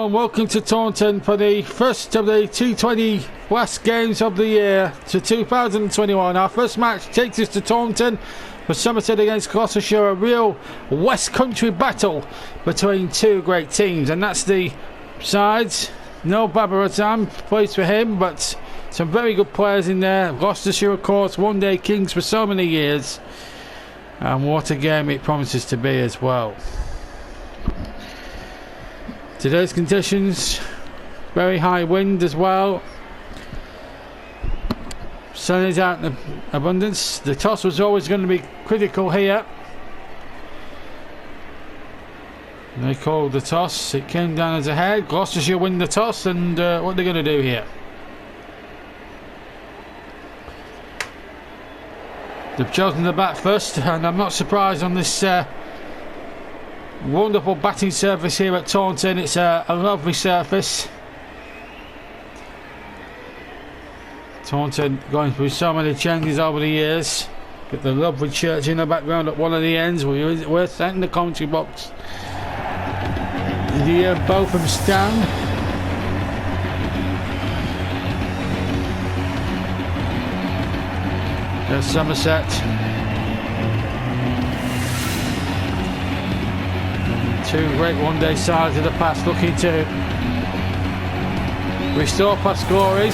Hello and welcome to Taunton for the first of the T20 last games of the year to 2021. Our first match takes us to Taunton for Somerset against Gloucestershire, a real West Country battle between two great teams, and that's the sides. No Babaratam plays for him, but some very good players in there. Gloucestershire, of course, one-day kings for so many years, and what a game it promises to be as well. Today's conditions, very high wind as well. Sun is out in abundance. The toss was always going to be critical here. They called the toss. It came down as a head. Gloucestershire win the toss, and what they're going to do here? They've chosen the bat first, and I'm not surprised on this wonderful batting surface here at Taunton. It's a lovely surface. Taunton going through so many changes over the years. Got the lovely church in the background at one of the ends. We're sat in the commentary box. You hear both of them stand. There's Somerset. Two great one-day sides of the past looking to restore past glories.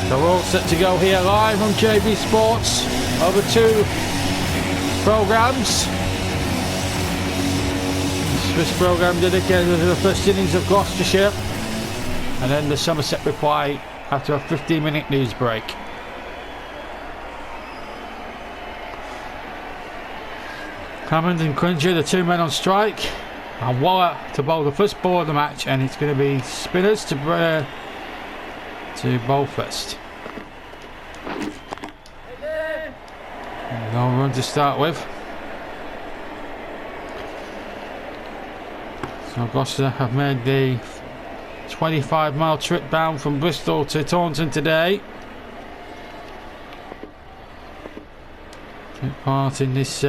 So we're all set to go here live on JB Sports over two programmes. This programme dedicated to the first innings of Gloucestershire, and then the Somerset reply after a 15-minute news break. Hammond and Cringer, the two men on strike, and Waller to bowl the first ball of the match, and it's going to be spinners to bowl first. No run to start with. So Gloucester have made the 25-mile trip bound from Bristol to Taunton today. Take part in this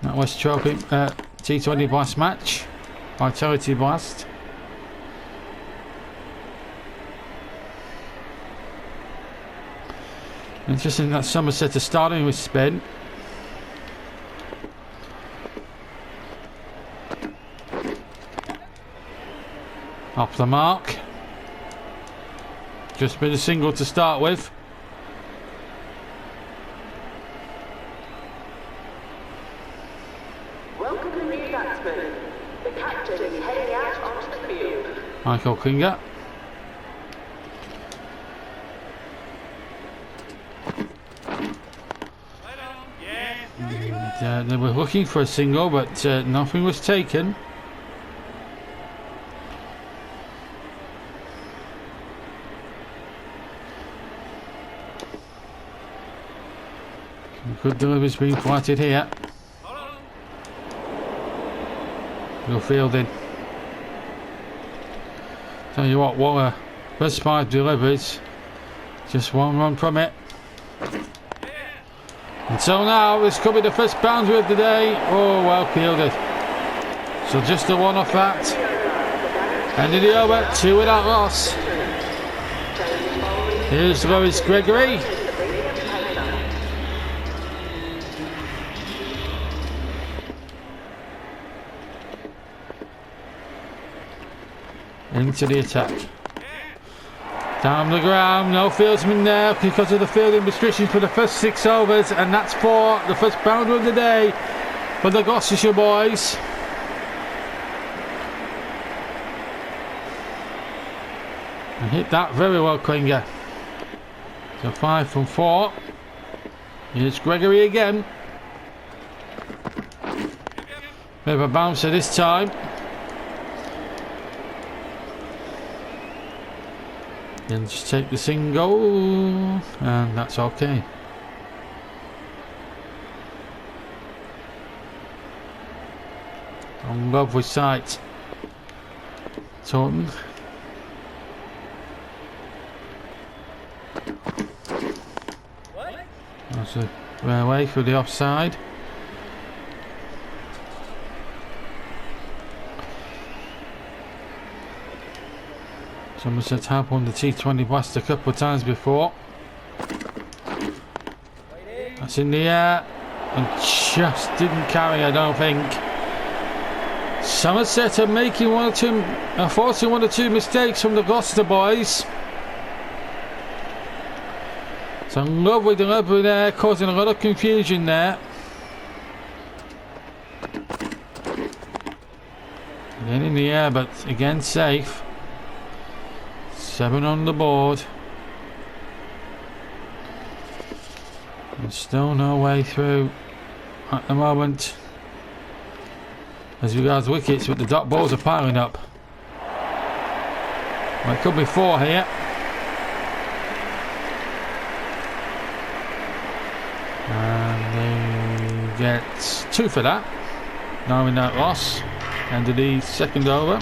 NatWest Trophy T20 Blast match, Vitality Blast. Interesting that Somerset are starting with spin. Off the mark. Just been a single to start with. Welcome the new batsman. The captain is heading out onto the field. Michael Klinger. And, they were looking for a single, but nothing was taken. Good deliveries being flighted here. Good fielding. Tell you what, Waller, first 5 deliveries, just one run from it. Until now, this could be the first boundary of the day. Oh, well fielded. So just a one off that. Ended the over, 2 without loss. Here's Lewis Gregory. Into the attack. Down the ground, no fieldsman there because of the fielding restrictions for the first 6 overs, and that's for the first boundary of the day for the Gloucestershire boys. And hit that very well, Klinger. So 5 from 4. Here's Gregory again. Bit of a bouncer this time. Then just take the single, and that's okay. On lovely sight. Taunton. That's a railway through the offside. Somerset have won the T20 Blast a couple of times before. That's in the air and just didn't carry, I don't think. Somerset are making forcing one or two mistakes from the Gloucester boys. It's a lovely delivery there, causing a lot of confusion there. Again in the air, but again safe. 7 on the board. And still no way through at the moment. As regards wickets, but the dot balls are piling up. Well, it could be 4 here. And they get 2 for that. Knowing that loss. End of the second over.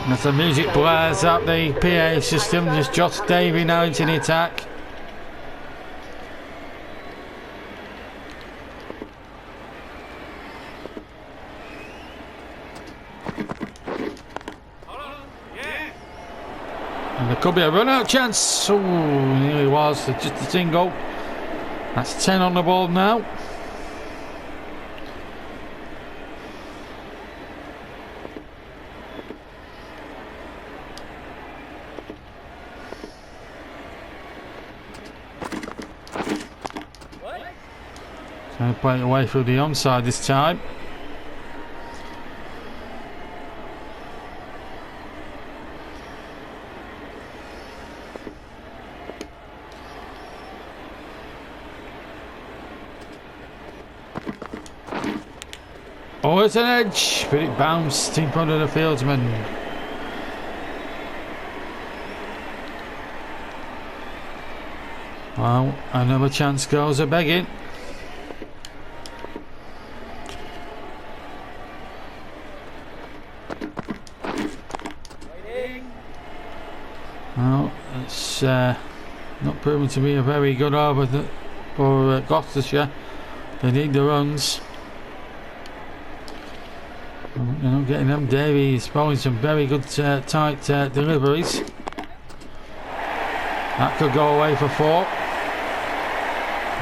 As the music blares up the PA system, just Josh Davey now into the attack. And there could be a run-out chance. Oh, nearly was. Just a single. That's 10 on the ball now. Trying to play it away through the onside this time. Oh, it's an edge, but it bounced in front of the fieldsman. Well, another chance goes a begging. Well, it's not proven to be a very good over for Gloucestershire. They need the runs. They're not getting them. Davey is throwing some very good tight deliveries. That could go away for 4.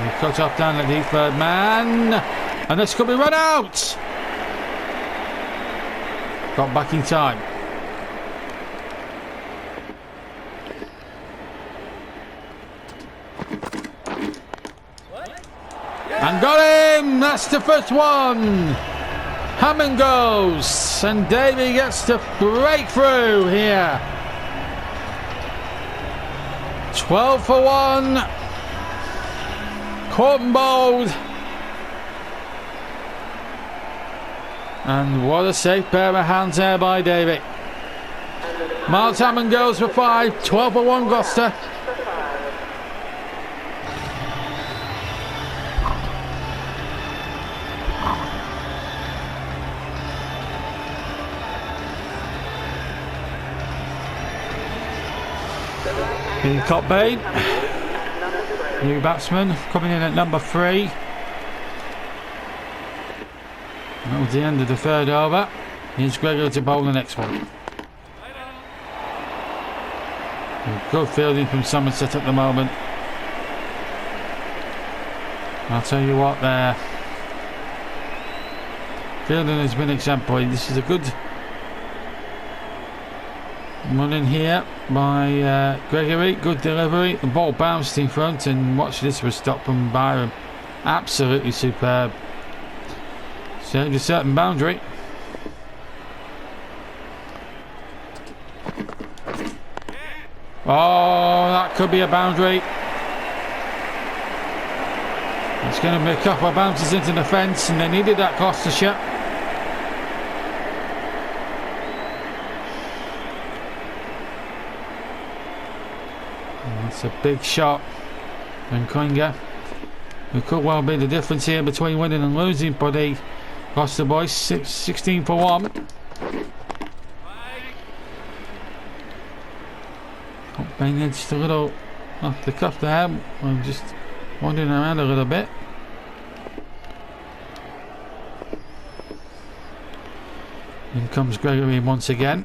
He cut off down the deep third man, and this could be run out. Got back in time. And got him! That's the first one! Hammond goes! And Davey gets to break through here. 12 for 1. Caught and bowled. And what a safe pair of hands there by Davey. Miles Hammond goes for 5. 12 for 1 Gloucester. Cockbane, new batsman, coming in at number 3. That was the end of the third over. Here's Gregory to bowl the next one. Good fielding from Somerset at the moment. I'll tell you what, there. Fielding has been exemplary. This is a good run in here by Gregory. Good delivery. The ball bounced in front, and watch this was stopped from Byron. Absolutely superb. Saved a certain boundary. Oh, that could be a boundary. It's going to be a couple of bounces into the fence, and they needed that Gloucestershire. That's a big shot from Klinger. It could well be the difference here between winning and losing for the Gloucester boys. 16 for 1. Playing just a little off the cuff there. I'm just wandering around a little bit. In comes Gregory once again.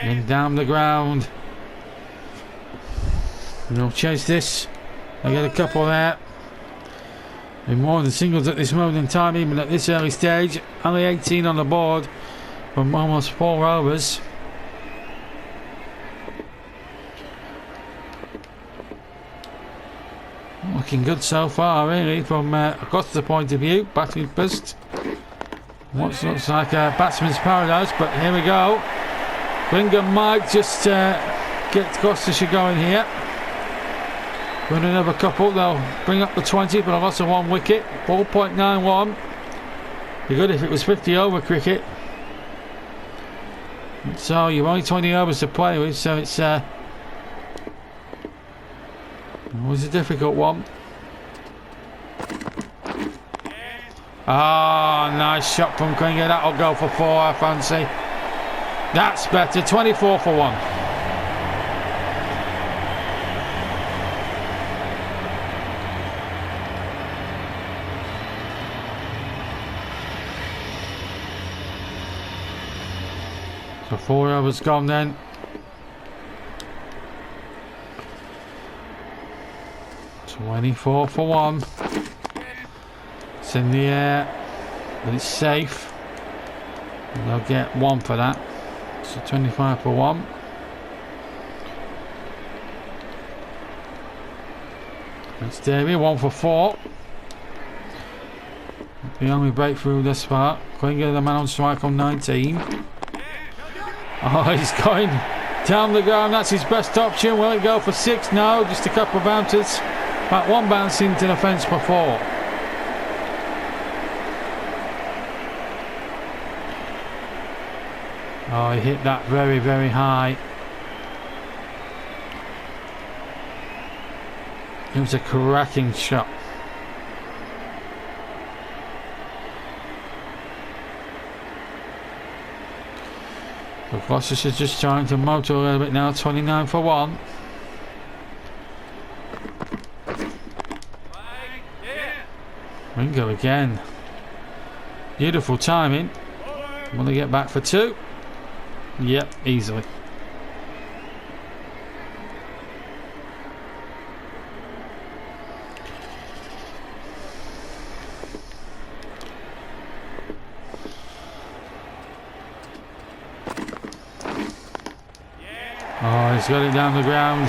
In down the ground. We'll chase this. I get a couple there. In more than singles at this moment in time, even at this early stage. Only 18 on the board from almost 4 overs. Looking good so far, really, from Augusta's point of view. Batting first. What looks like a batsman's paradise, but here we go. Bingham might just get Gloucestershire going here. Run another couple, they'll bring up the 20, but I lost 1 wicket. 4.91. Be good if it was 50 over cricket. So you've only 20 overs to play with, so it's always a difficult one. Ah, nice shot from Klinger. That'll go for 4, I fancy. That's better. 24 for 1. So 4 overs gone then. $24 for 1. It's in the air, but it's safe. And they'll get 1 for that. So 25 for 1. That's Davey, 1 for 4. The only breakthrough this far. Klinger, the man on strike on 19. Oh, he's going down the ground. That's his best option. Will it go for 6? No, just a couple of bounces. About 1 bounce into the fence for 4. Oh, he hit that very, very high. It was a cracking shot. So Gloucestershire's just trying to motor a little bit now. 29 for 1. Ringo again. Beautiful timing. Will they get back for 2? Yep, easily. Oh, he's got it down the ground.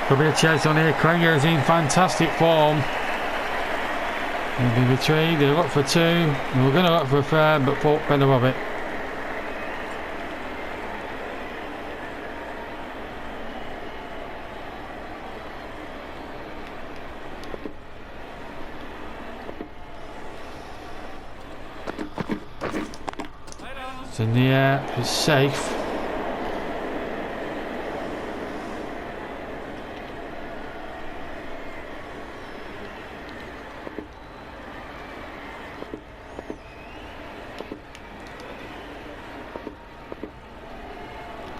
Could be a chase on here. Klinger is in fantastic form. He'll be retrieved. They'll look for 2. They were going to look for a third, but thought better of it. It's in the air. It's safe.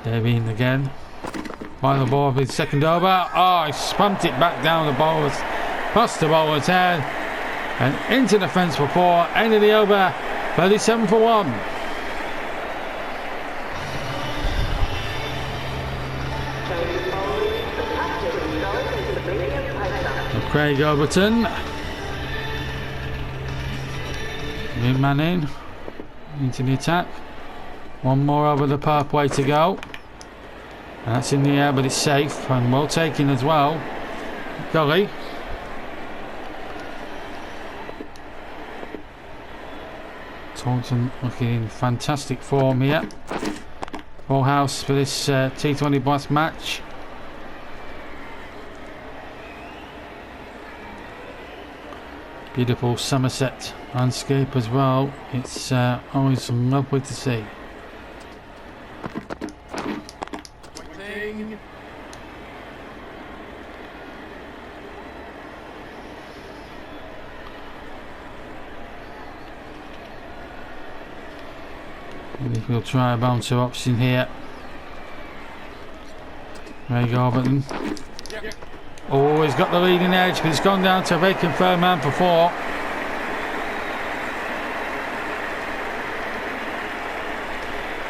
Davey in again. By the ball with second over. Oh, he spunked it back down the bowler's, past the bowler's head, and into the fence for 4. End of the over. 37 for 1. Craig Overton. New man in. Into the attack. 1 more over the pathway to go. And that's in the air, but it's safe and well taken as well. Gully. Taunton looking in fantastic form here. Full house for this T20 Blast match. Beautiful Somerset landscape as well. It's always lovely to see. We'll try a bouncer option here. Craig Overton. Oh, he's got the leading edge, but it's gone down to a vacant third man for 4.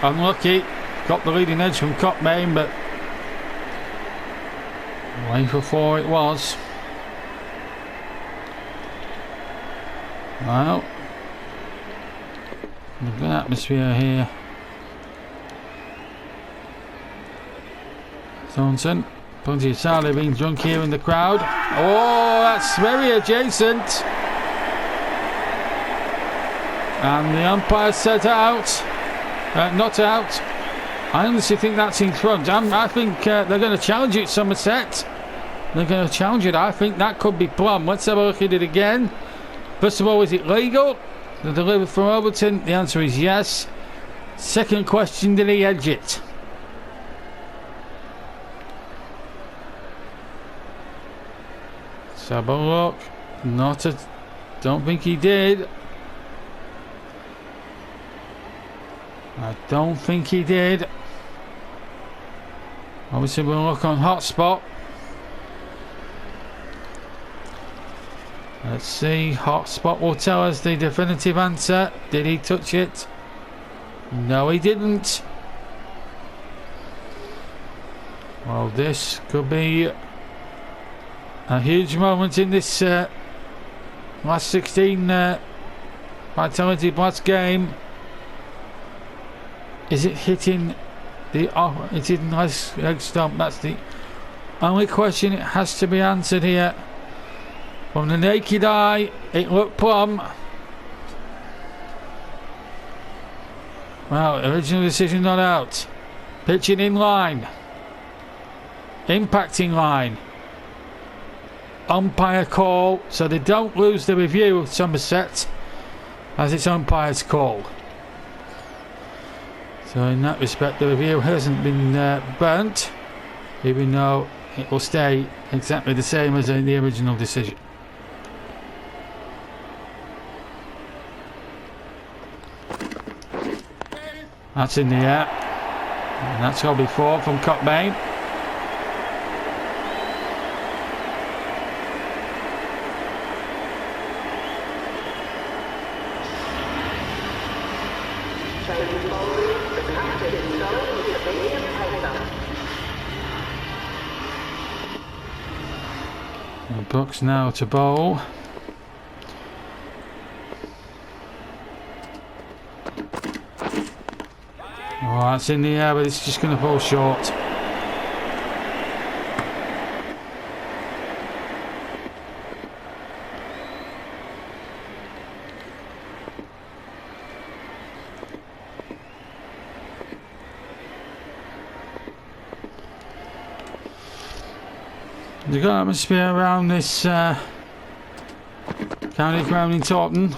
Unlucky. Got the leading edge from Cockbain, but away for 4 it was. Well, look at the atmosphere here. Thornton, plenty of Sally being drunk here in the crowd. Oh, that's very adjacent. And the umpire set out. Not out. I honestly think that's in front. I think they're going to challenge it, Somerset. They're going to challenge it. I think that could be plumb. Let's have a look at it again. First of all, is it legal? The delivery from Overton? The answer is yes. Second question, did he edge it? Let's have a look. Don't think he did. I don't think he did. Obviously we'll look on hotspot. Let's see, hotspot will tell us the definitive answer. Did he touch it? No, he didn't. Well, this could be a huge moment in this last 16 Vitality Blast game. Is it hitting the off? It's in nice leg stump. That's the only question it has to be answered here. From the naked eye, it looked plumb. Well, original decision not out. Pitching in line. Impacting line. Umpire call, so they don't lose the review, Somerset, as it's umpire's call. So in that respect, the review hasn't been burnt, even though it will stay exactly the same as in the original decision. That's in the air, and that's got to be 4 from Cockbain. Brooks now to bowl. Oh, that's in the air, but it's just going to fall short. There's a good atmosphere around this county ground in Taunton.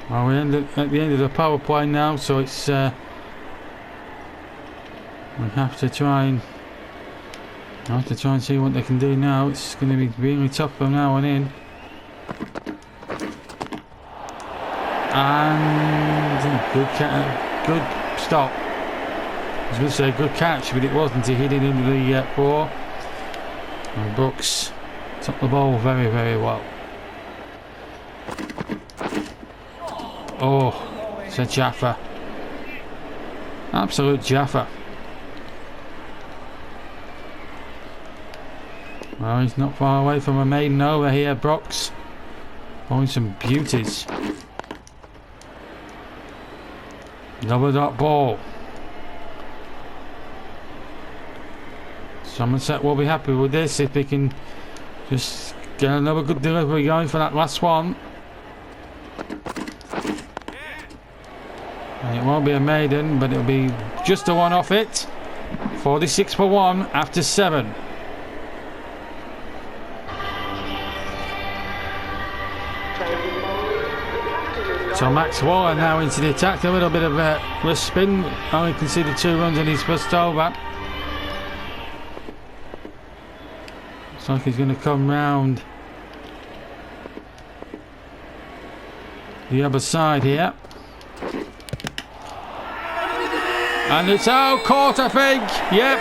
Well, we're at the end of the power play now, so it's we have to try and see what they can do now. It's going to be really tough from now on in. And good stop. I was going to say good catch, but it wasn't. He hit it into the 4. And Brooks took the ball very, very well. Oh, it's a Jaffa. Absolute Jaffa. Well, he's not far away from a maiden over here, Brooks. Bowling some beauties. Double dot ball. Somerset will be happy with this if they can just get another good delivery going for that last one. And it won't be a maiden, but it'll be just a one off it. 46 for 1 after 7. So Max Waller now into the attack. A little bit of a spin. Only conceded 2 runs in his first over. Looks like he's going to come round the other side here. And it's out, caught, I think. Yep.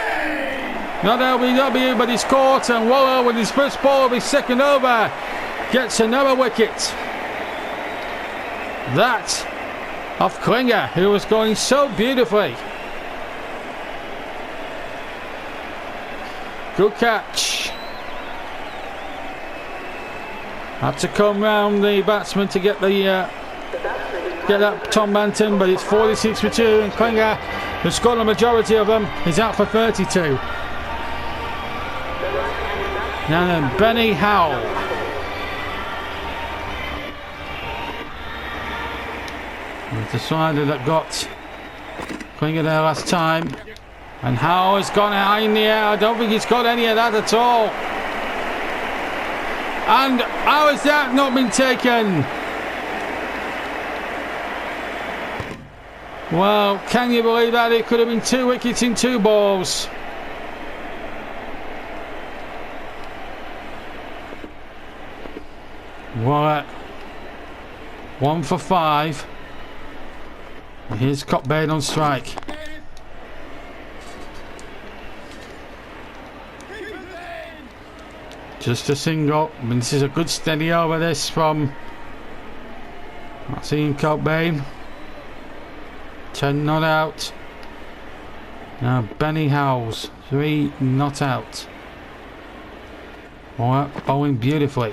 Not LBW, but he's caught, and Waller with his first ball of his second over gets another wicket. That of Klinger, who was going so beautifully. Good catch. Had to come round the batsman to get the get that Tom Banton, but it's 46 for 2, and Klinger, who scored a majority of them, is out for 32. Now then, Benny Howell. It's the slider that got Klinger there last time. And Howell has gone high in the air. I don't think he's got any of that at all. And how has that not been taken? Well, can you believe that? It could have been 2 wickets in 2 balls. What? 1 for 5. Here's Cockbain on strike. Just a single. I mean, this is a good steady over this from Martin Cockbain. 10 not out. Now Benny Howells. 3 not out. All right, bowling beautifully.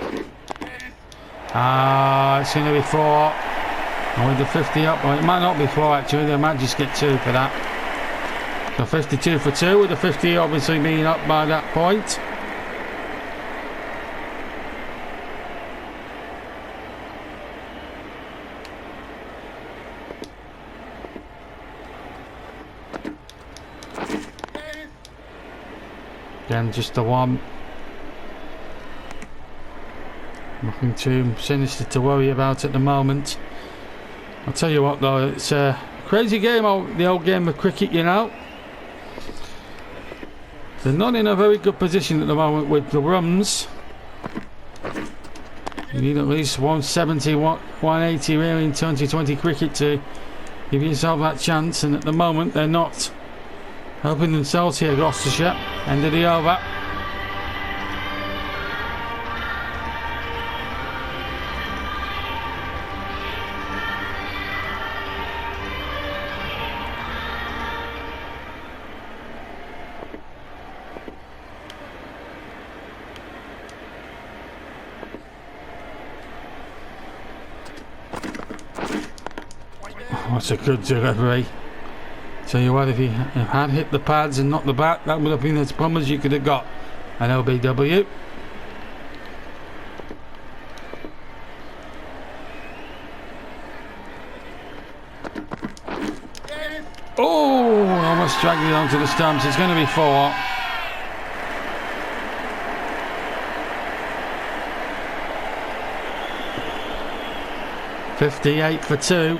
It's going to be 4. And with the 50 up, well, it might not be 4 actually, they might just get 2 for that. So 52 for 2, with the 50 obviously being up by that point. Again, just the 1. Nothing too sinister to worry about at the moment. I'll tell you what though, it's a crazy game, the old game of cricket, you know. They're not in a very good position at the moment with the runs. You need at least 170, 180 really in 2020 cricket to give yourself that chance, and at the moment they're not helping themselves here. Gloucestershire, end of the over. That's a good delivery. Tell you what, if he had hit the pads and not the bat, that would have been as plumb as you could have got an LBW. Oh, almost dragged it onto the stumps. It's going to be 4. $58 for 2.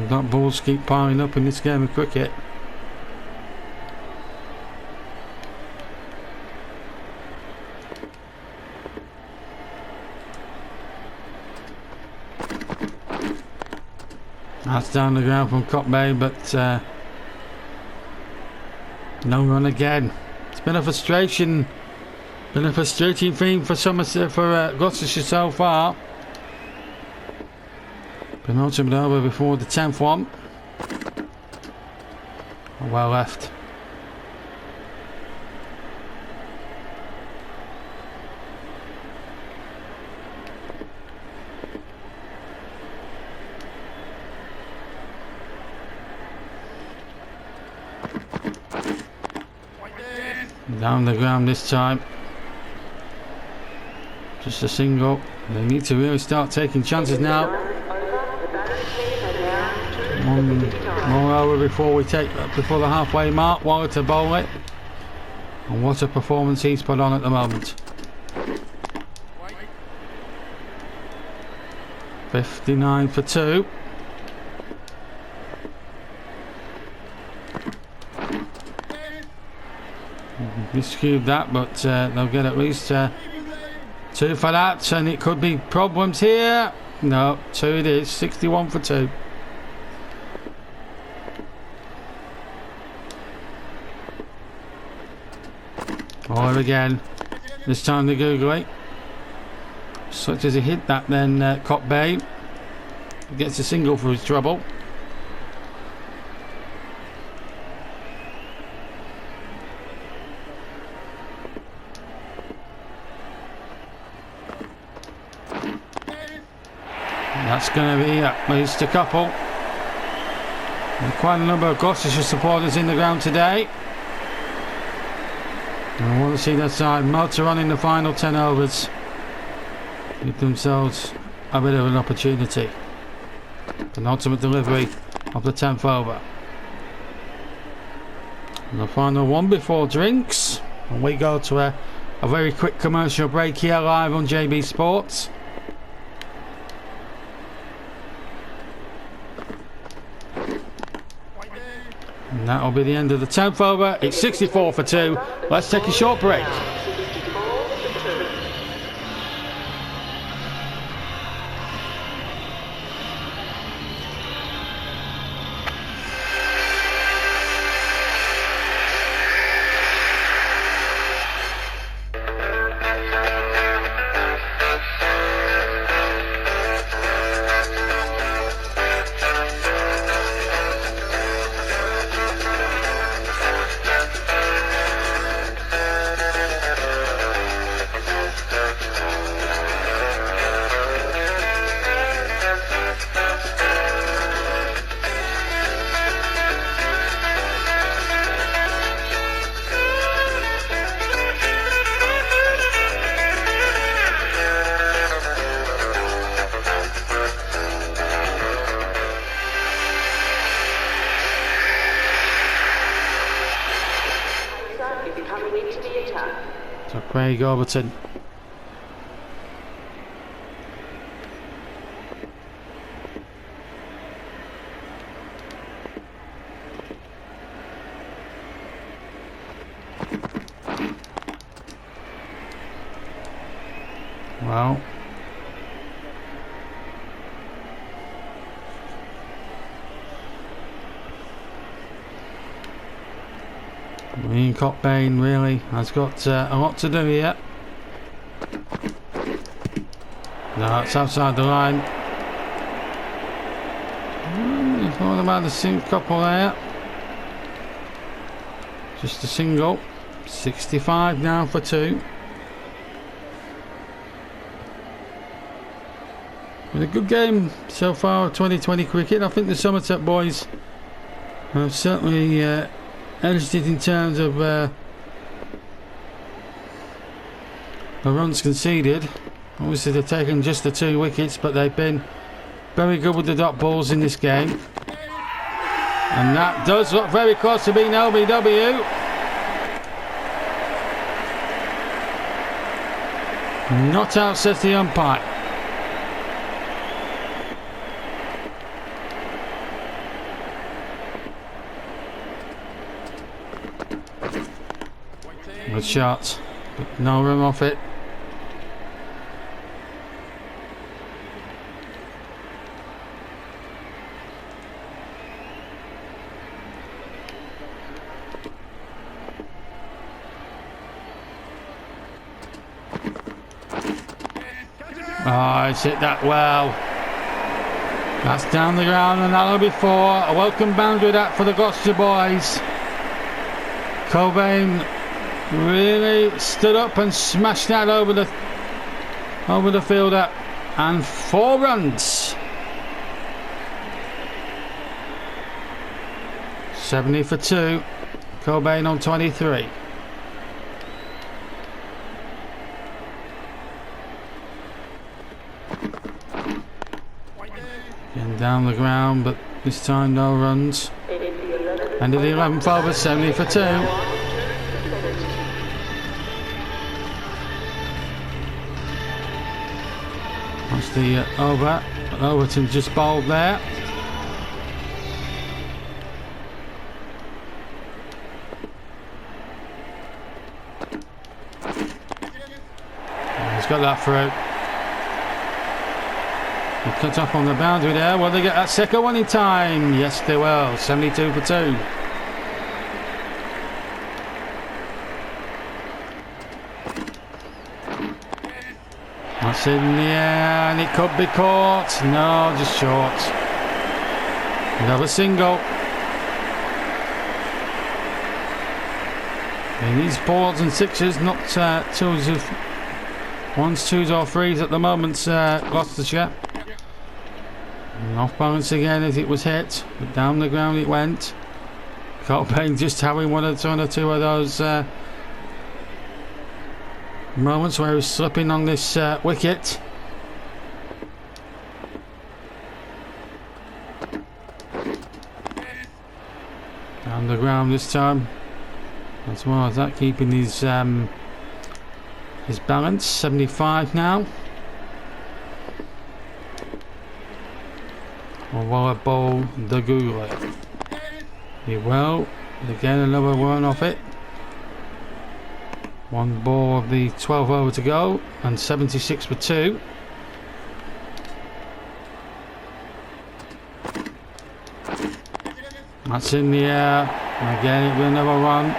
That balls keep piling up in this game of cricket. That's down the ground from Cockbain, but no run again. It's been a frustrating theme for Somerset, for Gloucestershire so far. Penultimate over before the 10th one. Well left. Down the ground this time. Just a single. They need to really start taking chances now. More over before the halfway mark. Waller to bowl it, and what a performance he's put on at the moment. 59 for 2. miscued that, but they'll get at least 2 for that, and it could be problems here. No, 2 it is. 61 for 2. Or again, this time the googly. Such as he hit that, then Cockbane gets a single for his trouble. That's going to be at least a couple. And quite a number of Gloucestershire supporters in the ground today. And I want to see their side motor on in the final 10 overs. Give themselves a bit of an opportunity. Penultimate delivery of the 10th over. And the final one before drinks. And we go to a very quick commercial break here live on JB Sports. And that'll be the end of the 10th over. It's 64 for 2. Let's take a short break. So Craig Overton. Well, Ian Cockbane really has got a lot to do here. No, it's outside the line. Thought about the sync couple there. Just a single. 65 now for 2. Been a good game so far of 2020 cricket. I think the Somerset boys have certainly edged it in terms of the runs conceded. Obviously they've taken just the 2 wickets, but they've been very good with the dot balls in this game. And that does look very close to being LBW. Not out, says the umpire. Good shot, but no room off it. Oh, it's hit that well. That's down the ground, and that'll be 4. A welcome boundary that for the Gloucestershire boys. Cockbane really stood up and smashed that over the fielder, and 4 runs. 70 for 2. Cockbane on 23. Getting down the ground, but this time no runs. End of the 11th over, 70 for 2. That's the over. Overton just bowled there. It's got that through. They cut off on the boundary there. Will they get that second one in time? Yes, they will. 72 for 2. That's in the air, and it could be caught. No, just short. Another single. He needs fours and sixes, not twos of ones, twos or threes at the moment. Gloucestershire. And off balance again as it was hit, but down the ground it went. Cobain just having one or two of those moments where he was slipping on this wicket. Down the ground this time. As well as that, keeping his balance. 75 now. Or will it bowl the Goulet? He will. Again, another one off it. One ball of the 12 over to go, and 76 for 2. That's in the air. And again, it will never run.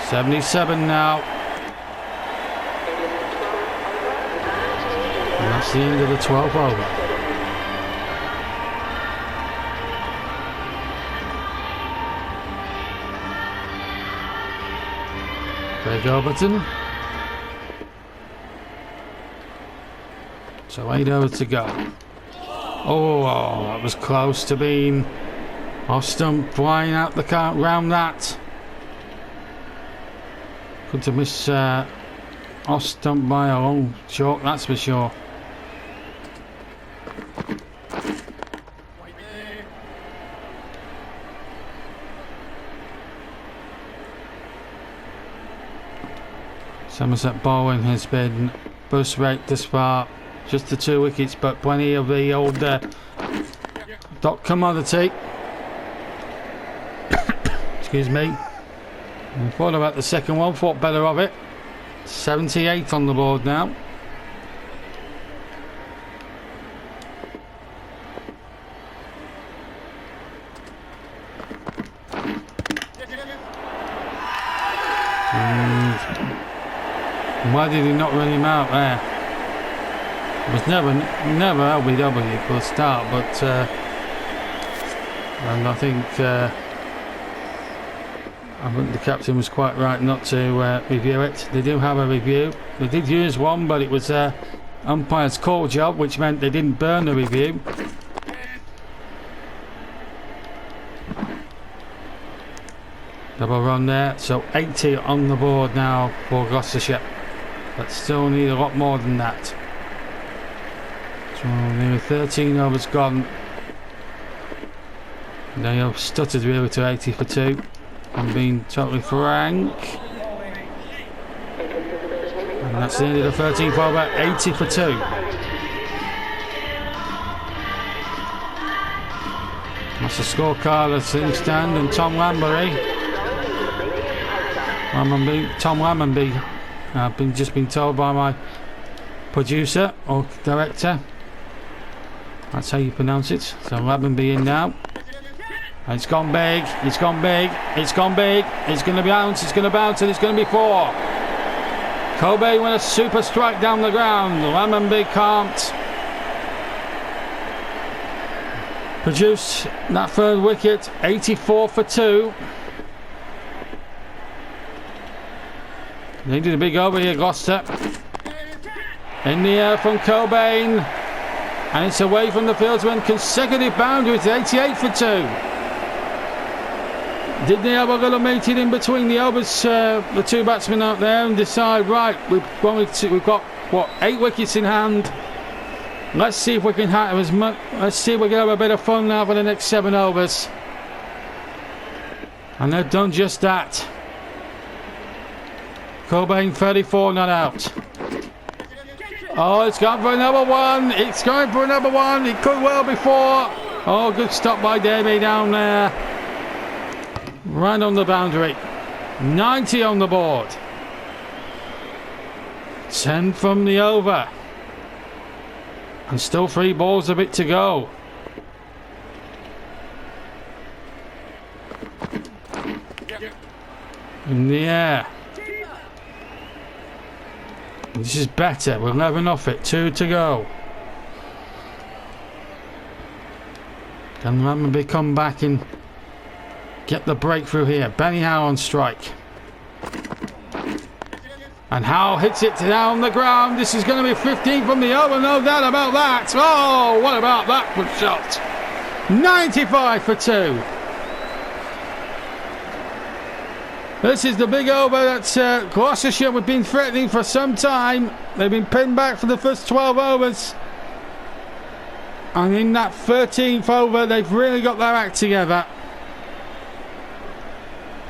77 now. And that's the end of the 12th over. Craig Overton. So 8 over to go. Oh, that was close to being off stump, flying out the car round that. Good to miss off stump by a long chalk, that's for sure. Somerset bowling has been boost rate this far, just the 2 wickets, but plenty of the old dot commodity. Excuse me. I thought about the second one, thought better of it. 78 on the board now. Why did he not run him out there? It was never LBW for a start, but and I think the captain was quite right not to review it. They do have a review. They did use one, but it was umpire's call job, which meant they didn't burn the review. Double run there, so 80 on the board now for Gloucestershire, but still need a lot more than that. So nearly 13 overs gone. They have stuttered really to 80 for 2. I'm being totally frank. And that's the end of the 13th over, 80 for 2. That's the scorecard that's in stand, and Tom Lamberry. Tom Lamberby. I've just been told by my producer or director. That's how you pronounce it. So Lamberby in now. And it's gone big, it's gone big, it's gone big, it's going to bounce, and it's going to be 4. Kobe went a super strike down the ground. Lamberby can't produce that third wicket. 84 for 2. They did a big over here, Gloucester. In the air from Cobain. And it's away from the fieldsman. Consecutive boundaries, 88 for 2. Did they have a little meeting in between the overs, the 2 batsmen out there, and decide, right, we've got what, 8 wickets in hand. Let's see if we can have as much. Let's see if we can have a bit of fun now for the next 7 overs. And they've done just that. Cobain 34 not out. Oh, it's gone for another one. It's going for another one. It could well be 4. Oh, good stop by Davey down there. Right on the boundary. 90 on the board. 10 from the over. And still 3 balls a bit to go. In the air. This is better. We're 11 off it. 2 to go. Can Ramsey come back and get the breakthrough here? Benny Howe on strike. And Howe hits it down the ground. This is going to be 15 from the over. No doubt about that. Oh, what about that good shot? 95 for 2. This is the big over that Gloucestershire have been threatening for some time. They've been pinned back for the first 12 overs. And in that 13th over, they've really got their act together.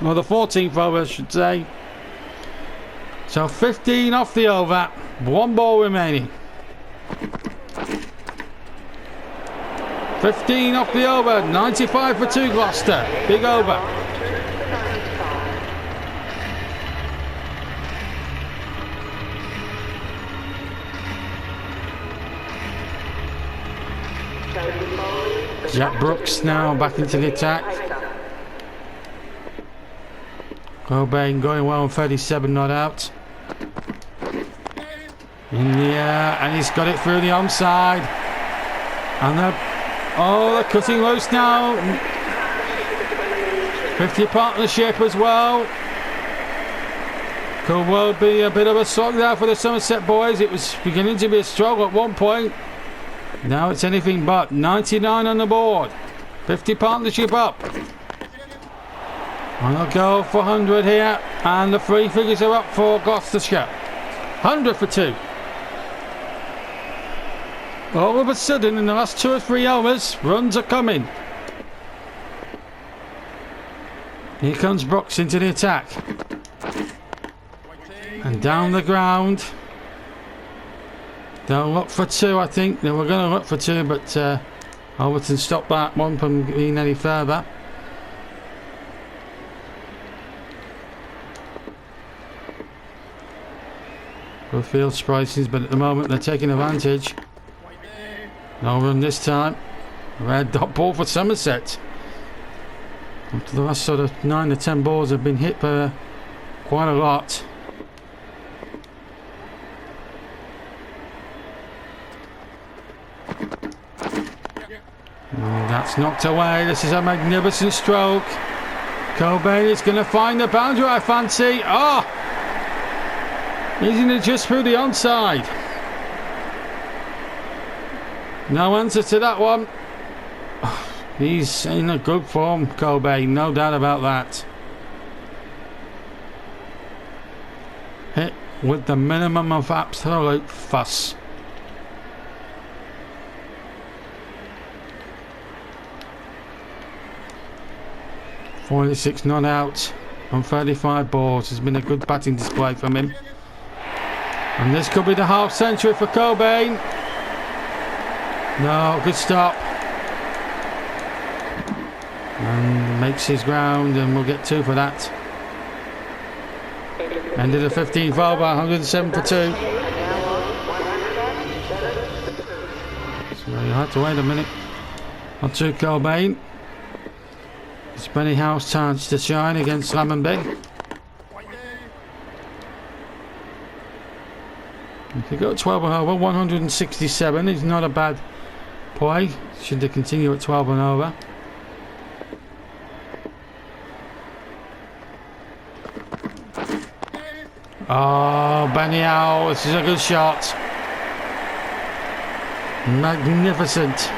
Or the 14th over, I should say. So 15 off the over. 1 ball remaining. 15 off the over. 95 for 2 Gloucester. Big over. Jack Brooks now back into the attack. Cobain going well on 37 not out. In the air, and he's got it through the onside. And they're cutting loose now. 50 partnership as well. Could well be a bit of a slog there for the Somerset boys. It was beginning to be a struggle at one point. Now it's anything but. 99 on the board. 50 partnership up. And they'll go for 100 here. And the 3 figures are up for Gloucestershire. 100 for 2. All of a sudden, in the last 2 or 3 overs, runs are coming. Here comes Brooks into the attack. And down the ground. They'll look for 2, I think. They were going to look for 2, but Overton stopped that one from being any further. Good field splicings, but at the moment they're taking advantage. No run this time. Red dot ball for Somerset. After the last sort of 9 or 10 balls have been hit by quite a lot. That's knocked away. This is a magnificent stroke. Cobain is going to find the boundary, I fancy. Oh! He's going to just through the onside. No answer to that one. He's in a good form, Cobain, no doubt about that. Hit with the minimum of absolute fuss. .46 not out on 35 balls. Has been a good batting display from him. And this could be the half century for Cobain. No, good stop. And makes his ground, and we'll get 2 for that. End of the 15th over, 107 for 2. So you had to wait a minute on 2 Cobain. It's Benny Howe's chance to shine against Lammonby. If you got 12 and over, 167 is not a bad play. Should they continue at 12 and over? Oh, Benny Howe, this is a good shot. Magnificent.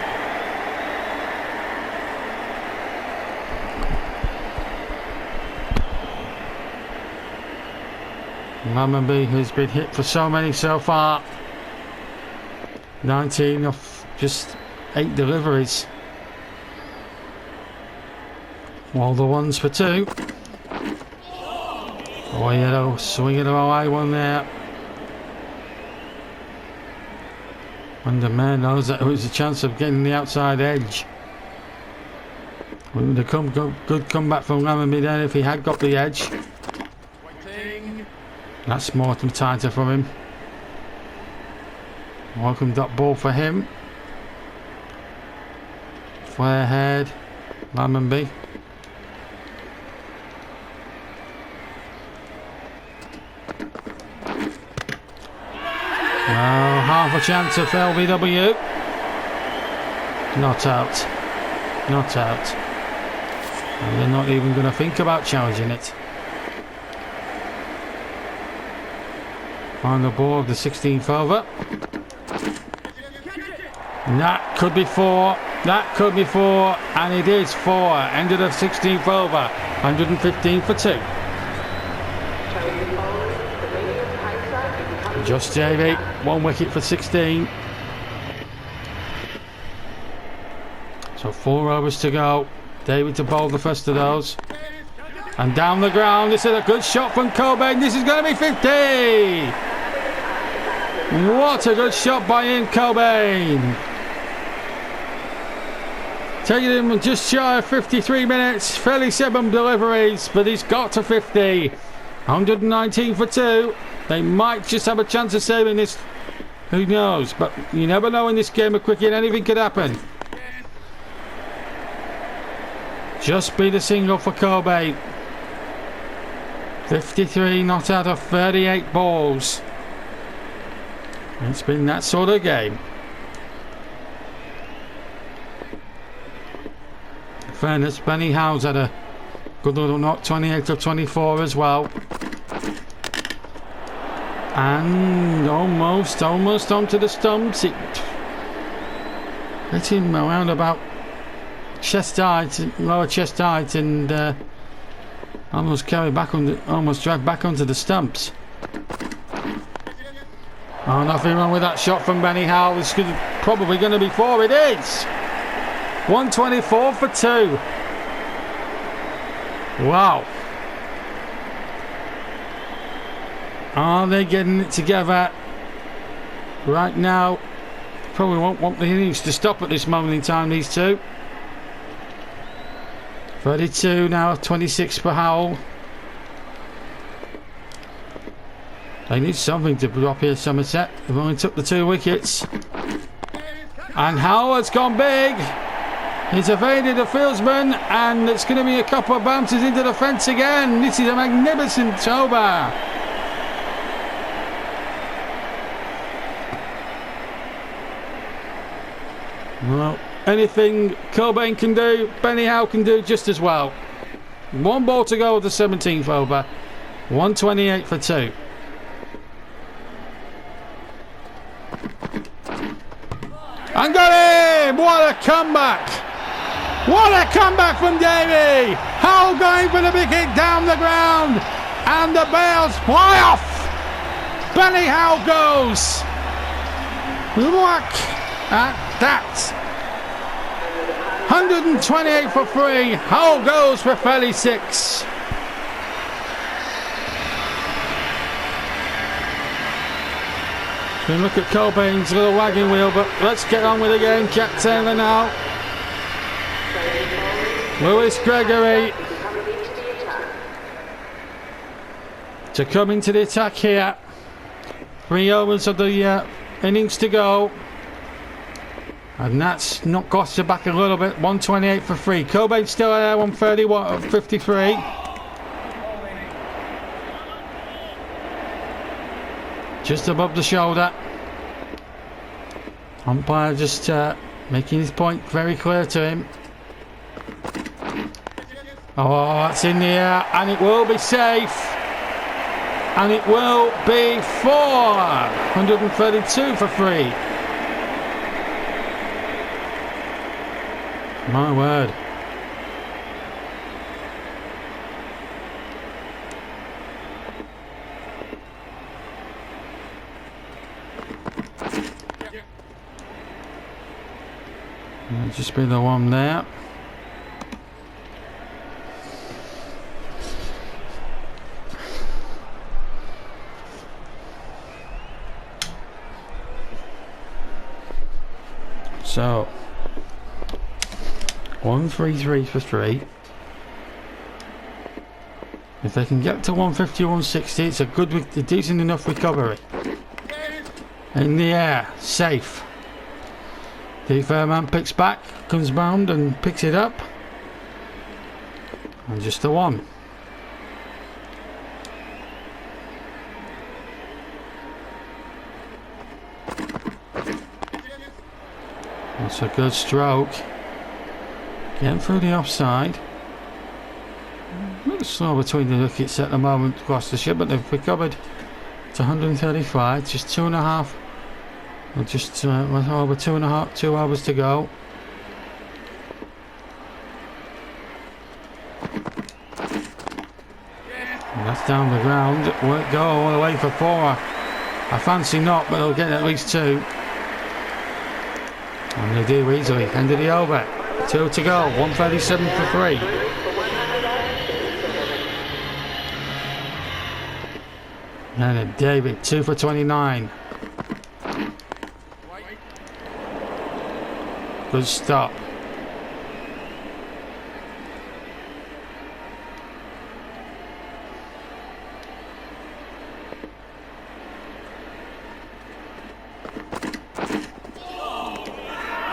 Lammonby has been hit for so many so far. 19 off just 8 deliveries. All the ones for 2. Oh, yeah, swing it away one there. And the man knows that it was a chance of getting the outside edge. Would have good comeback from Lammonby then if he had got the edge. That's more tighter from him. Welcome that ball for him. Flare head. Lammonby. Well, half a chance of LBW. Not out. Not out. And they're not even going to think about challenging it. On the ball of the 16th over. And that could be 4. That could be 4. And it is 4. End of the 16th over. 115 for 2. Just Davey. 1 wicket for 16. So 4 overs to go. David to bowl the first of those. And down the ground. This is a good shot from Cobain. This is going to be 50. What a good shot by Ian Cobain. Taking him just shy of 53 minutes. 37 deliveries, but he's got to 50. 119 for 2. They might just have a chance of saving this. Who knows? But you never know in this game of cricket. Anything could happen. Just be the single for Cobain. 53 not out of 38 balls. It's been that sort of game. In fairness, Benny Howe's had a good little knock, 28 of 24 as well. And almost onto the stumps. It hit him around about chest height, lower chest height, and almost carried back on, almost dragged back onto the stumps. Oh, nothing wrong with that shot from Benny Howe. It's probably going to be 4. It is. 124 for 2. Wow. Are they getting it together right now? Probably won't want the innings to stop at this moment in time, these two. 32 now, 26 for Howell. They need something to drop here, Somerset. They've only took the 2 wickets. And Howard's gone big. He's evaded the fieldsman, and it's going to be a couple of bounces into the fence again. This is a magnificent over. Well, anything Cobain can do, Benny Howe can do just as well. 1 ball to go with the 17th over. 128 for 2. And got him! What a comeback! What a comeback from Davey! Howe going for the big hit down the ground, and the bails fly off. Benny Howe goes. Look at that! 128 for 3. Howe goes for 36. You can look at Cobain's little wagging wheel, but let's get on with the game. Jack Taylor now. Lewis Gregory to come into the attack here. 3 overs of the innings to go. And that's knocked Gloucester back a little bit. 128 for 3. Cobain still there, 131 53. Just above the shoulder. Umpire just making his point very clear to him. Oh, that's in the air, and it will be safe. And it will be 4. 132 for 3. My word. Just be the one there. So 133 for 3. If they can get to 150, 160, it's a decent enough recovery. In the air, safe. The Fairman picks back, comes round and picks it up. And just the one. That's a good stroke. Getting through the offside. A little slow between the wickets at the moment, Gloucestershire, but they've recovered to 135. Just 2.5. Or just over 2.5, 2 hours to go. And that's down the ground. Won't go all the way for 4. I fancy not, but they'll get at least 2. And they do easily. End of the over. 2 to go. 137 for 3. And David, 2 for 29. Good stop.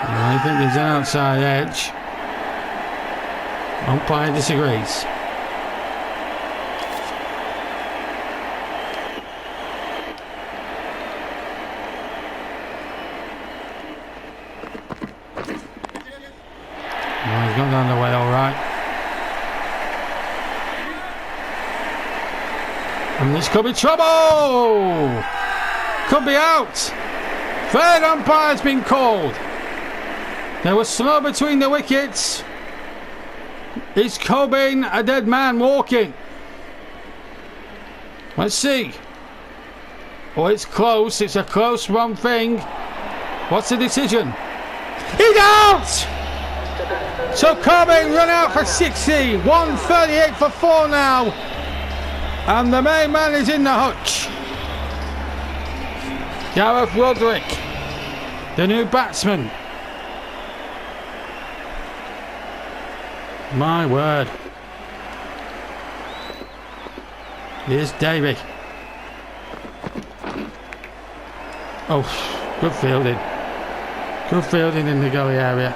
I think there's an outside edge. Umpire disagrees. Well, he's gone down the way all right. And this could be trouble! Could be out! Third umpire's been called. They were slow between the wickets. Is Cobain a dead man walking? Let's see. Oh, it's close. It's a close run thing. What's the decision? He's out! So Cobain run out for 60. 138 for 4 now. And the main man is in the hutch. Gareth Roderick, the new batsman. My word. Here's Davey. Oh, good fielding. Good fielding in the gully area.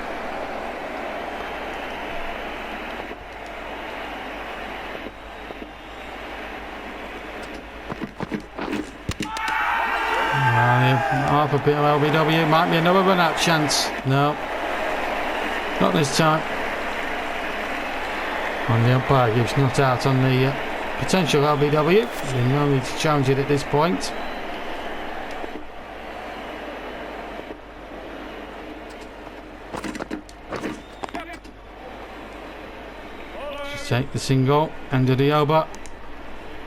Half a bit of LBW. Might be another run out chance. No. Not this time. And the umpire gives not out on the potential LBW. There's no need to challenge it at this point. Just take the single. End of the over.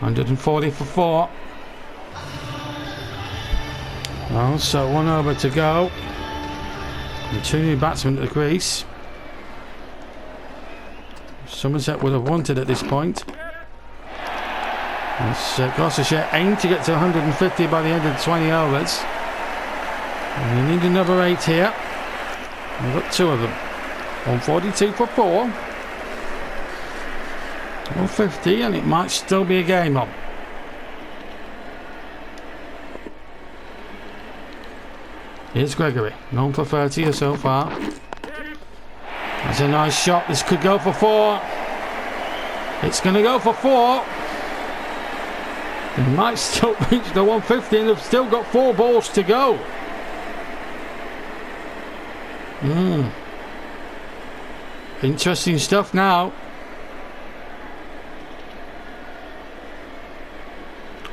140 for 4. Well, so 1 over to go. And 2 new batsmen at the crease. Somerset would have wanted at this point. Gloucestershire aim to get to 150 by the end of the 20 overs. And you need another 8 here. We've got 2 of them. 142 for 4. 150, and it might still be a game on. Here's Gregory, known for 30 so far. That's a nice shot. This could go for 4. It's going to go for 4. It might still reach the 150, and they've still got 4 balls to go. Interesting stuff now.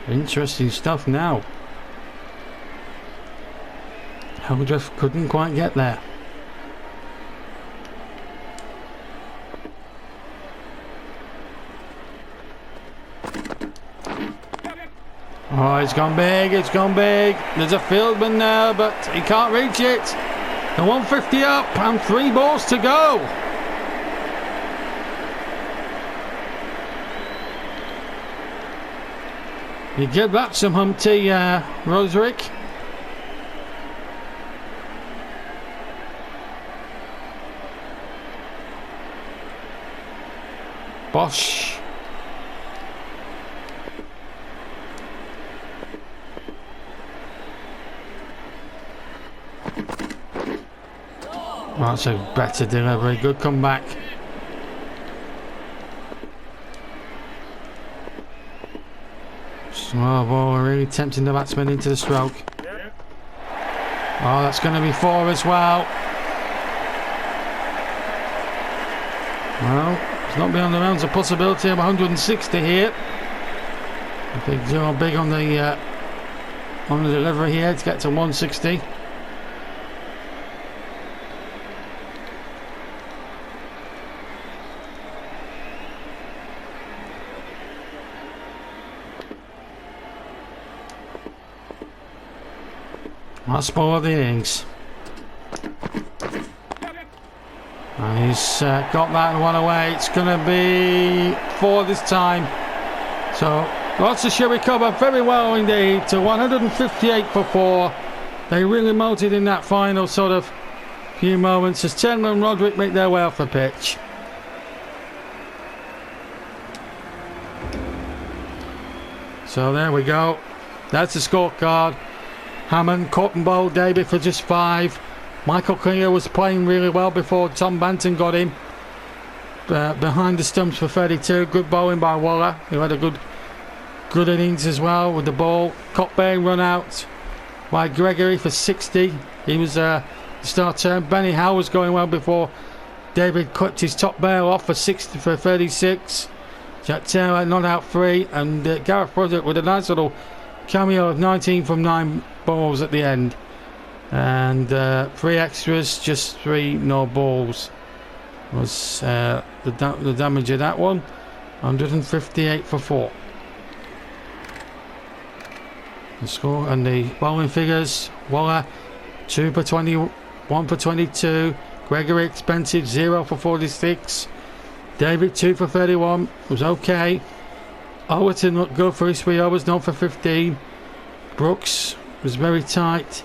Interesting stuff now. Hildreth couldn't quite get there. Oh, it's gone big, it's gone big. There's a fieldman there, but he can't reach it. The 150 up and 3 balls to go. You give that some Humpty, Roderick. Bosh. That's a better delivery. Good comeback. Slow ball, really tempting the batsman into the stroke. Oh, that's going to be 4 as well. Well, it's not beyond the realms of possibility of 160 here. Big Joe, big on the delivery here to get to 160. That's ball of the innings. And he's got that one away. It's going to be 4 this time. So Gloucestershire recovered very well indeed to 158 for 4. They really moulted in that final sort of few moments as Taylor and Roderick make their way off the pitch. So there we go. That's the scorecard. Hammond caught and bowled David for just 5. Michael Clear was playing really well before Tom Banton got him. Behind the stumps for 32. Good bowling by Waller, who had a good innings as well with the ball. Cockburn run out by Gregory for 60. He was the start turn. Benny Howe was going well before David clipped his top bail off for 36. Jack Taylor not out 3, and Gareth Broderick with a nice little cameo of 19 from 9 balls at the end, and 3 extras, just 3 no balls was the damage of that one. 158 for 4. The score and the bowling figures: Waller 2 for 20, 1 for 22. Gregory expensive 0 for 46. David 2 for 31 was okay. Overton looked good for his 3 overs, 0 for 15. Brooks was very tight,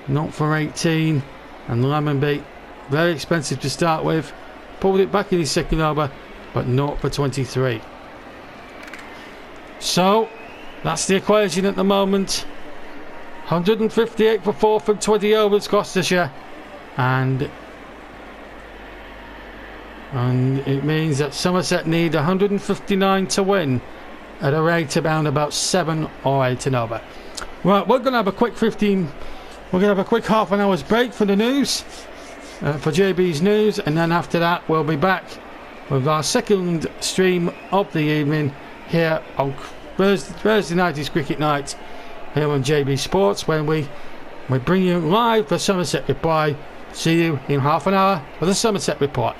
0 for 18. And Lammonby, very expensive to start with, pulled it back in his second over, but 0 for 23. So that's the equation at the moment. 158 for 4 from 20 overs, Gloucestershire, and it means that Somerset need 159 to win at a rate around about 7 or 8 and over. Right, we're going to have a quick half an hour's break for the news, for JB's news, and then after that we'll be back with our second stream of the evening here on Thursday night is cricket night here on JB Sports, when we bring you live the Somerset Reply. See you in half an hour for the Somerset Report.